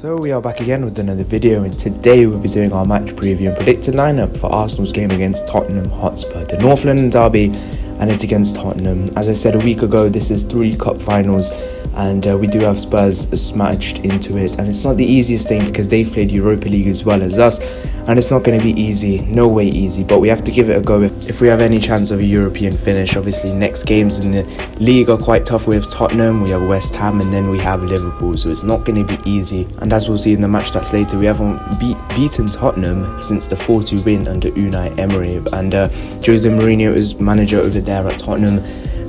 So we are back again with another video, and today we'll be doing our match preview and predicted lineup for Arsenal's game against Tottenham Hotspur, the North London derby, and it's against Tottenham. As I said a week ago, this is 3 cup finals, and we do have Spurs smashed into it, and it's not the easiest thing because they've played Europa League as well as us, and it's not going to be easy, no way easy, but we have to give it a go if we have any chance of a European finish. Obviously next games in the league are quite tough. We have Tottenham, we have West Ham, and then we have Liverpool, so it's not going to be easy. And as we'll see in the match stats later, we haven't beaten Tottenham since the 4-2 win under Unai Emery, and Jose Mourinho is manager over there at Tottenham,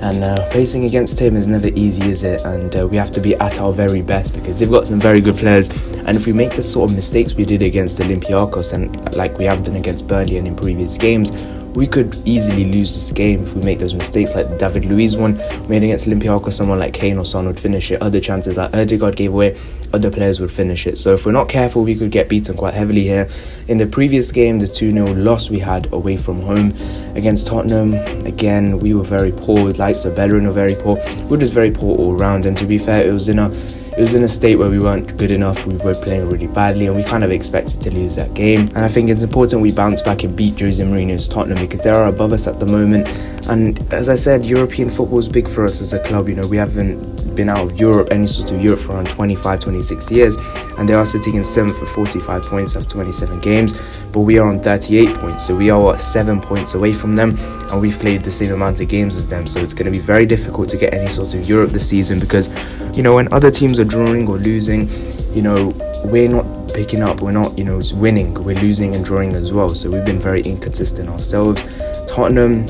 and facing against him is never easy, is it? And we have to be at our very best because they've got some very good players, and if we make the sort of mistakes we did against Olympiacos and like we have done against Burnley and in previous games, we could easily lose this game if we make those mistakes like the David Luiz one made against Olympiacos. Someone like Kane or Son would finish it. Other chances like Ødegaard gave away, other players would finish it. So if we're not careful, we could get beaten quite heavily here. In the previous game, the 2-0 loss we had away from home against Tottenham, again, we were very poor. With likes of Bellerin were very poor. We were just very poor all round, and to be fair, it was in a state where we weren't good enough. We were playing really badly, and we kind of expected to lose that game. And I think it's important we bounce back and beat Jose Mourinho's Tottenham because they are above us at the moment. And as I said, European football is big for us as a club. You know, we haven't been out of Europe, any sort of Europe, for around 25-26 years, and they are sitting in 7th with 45 points after 27 games, but we are on 38 points, so we are 7 points away from them, and we've played the same amount of games as them. So it's going to be very difficult to get any sort of Europe this season because, you know, when other teams are drawing or losing, you know, we're not picking up, we're not, you know, winning, we're losing and drawing as well. So we've been very inconsistent ourselves. Tottenham,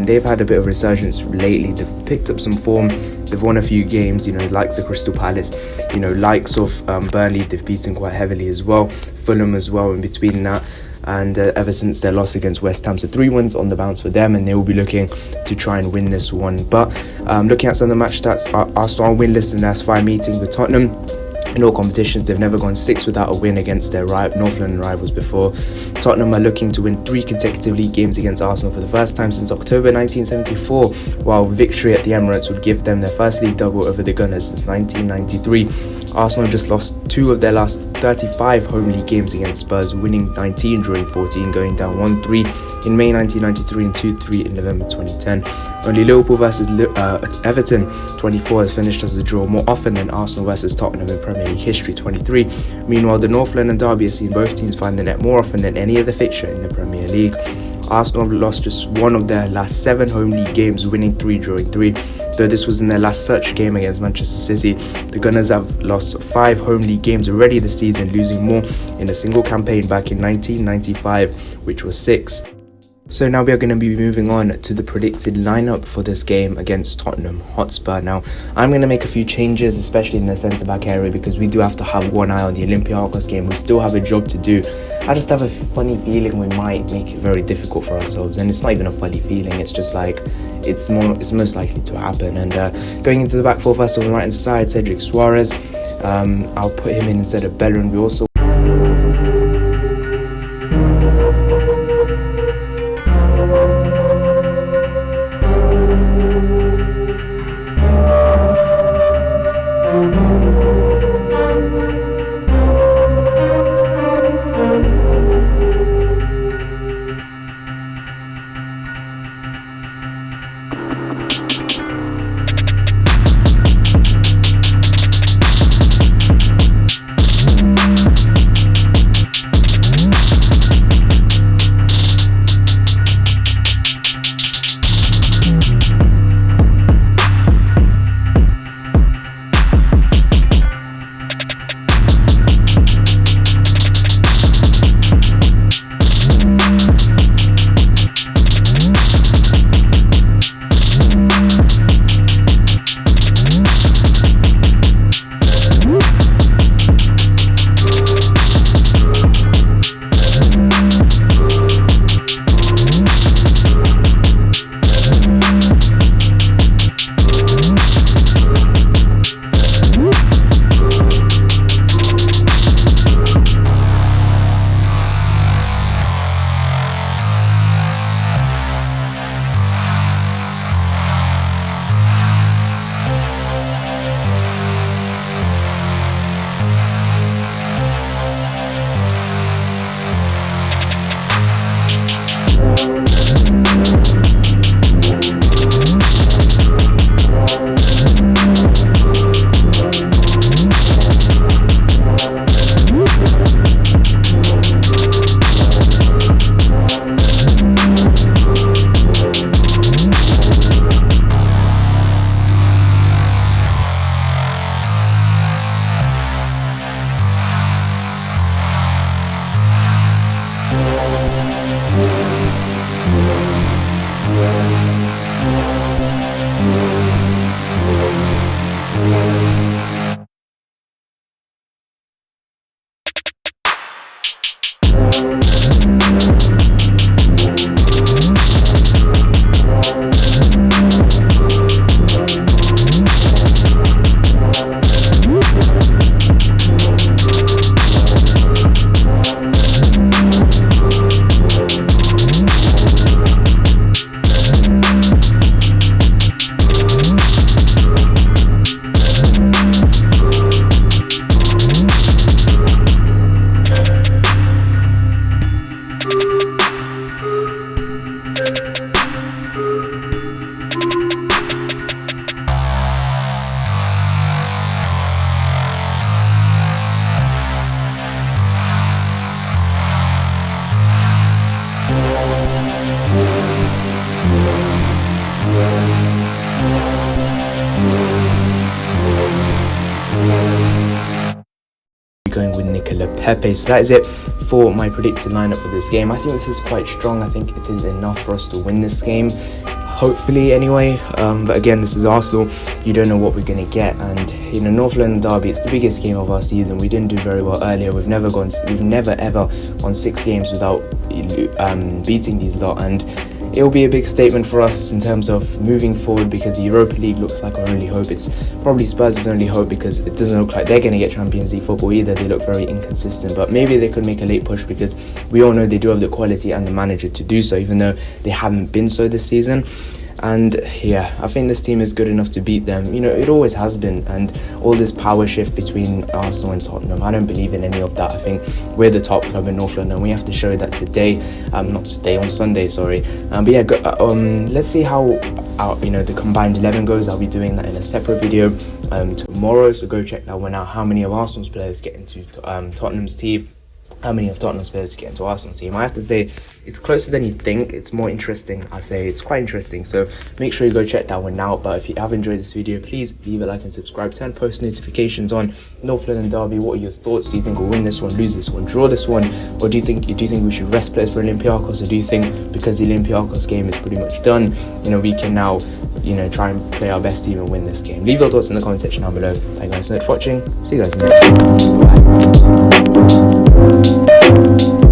they've had a bit of resurgence lately. They've picked up some form. They've won a few games, you know, like the Crystal Palace, you know, likes of Burnley, they've beaten quite heavily as well. Fulham as well in between that. And ever since their loss against West Ham, so 3 wins on the bounce for them, and they will be looking to try and win this one. But looking at some of the match stats, Arsenal are winless in their last 5 meetings with Tottenham. In all competitions, they've never gone 6 without a win against their North London rivals before. Tottenham are looking to win 3 consecutive league games against Arsenal for the first time since October 1974, while victory at the Emirates would give them their first league double over the Gunners since 1993. Arsenal just lost 2 of their last 35 home league games against Spurs, winning 19 during 14, going down 1-3 in May 1993 and 2-3 in November 2010. Only Liverpool versus Everton 24 has finished as a draw more often than Arsenal versus Tottenham in Premier League history 23. Meanwhile, the North London derby has seen both teams find the net more often than any other fixture in the Premier League. Arsenal have lost just 1 of their last 7 home league games, winning 3, drawing 3. Though this was in their last such game against Manchester City, the Gunners have lost 5 home league games already this season, losing more in a single campaign back in 1995, which was 6. So now we are going to be moving on to the predicted lineup for this game against Tottenham Hotspur. Now, I'm going to make a few changes, especially in the centre-back area, because we do have to have one eye on the Olympiacos game. We still have a job to do. I just have a funny feeling we might make it very difficult for ourselves, and it's not even a funny feeling. It's just like it's most likely to happen. And going into the back four, first on the right hand side, Cedric Suarez. I'll put him in instead of Bellerin. We also Le Pepe. So that is it for my predicted lineup for this game. I think this is quite strong. I think it is enough for us to win this game, hopefully anyway. But again, this is Arsenal. You don't know what we're going to get, and you know, North London derby, it's the biggest game of our season. We didn't do very well earlier. We've never ever won 6 games without beating these lot, and it will be a big statement for us in terms of moving forward, because the Europa League looks like our only hope. It's probably Spurs' only hope, because it doesn't look like they're going to get Champions League football either. They look very inconsistent, but maybe they could make a late push, because we all know they do have the quality and the manager to do so, even though they haven't been so this season. And yeah, I think this team is good enough to beat them. You know, it always has been. And all this power shift between Arsenal and Tottenham, I don't believe in any of that. I think we're the top club in North London. We have to show that today, not today, on Sunday, sorry. But yeah, let's see how the combined 11 goes. I'll be doing that in a separate video tomorrow, so go check that one out. How many of Arsenal's players get into Tottenham's team? How many of Tottenham's players get into Arsenal's team? I have to say, it's closer than you think. It's more interesting. I say it's quite interesting. So make sure you go check that one out. But if you have enjoyed this video, please leave a like and subscribe. Turn post notifications on. North London derby. What are your thoughts? Do you think we'll win this one, lose this one, draw this one, or do you think we should rest players for Olympiacos, or do you think because the Olympiacos game is pretty much done, we can now try and play our best team and win this game? Leave your thoughts in the comment section down below. Thank you guys so much for watching. See you guys in the next one. Bye.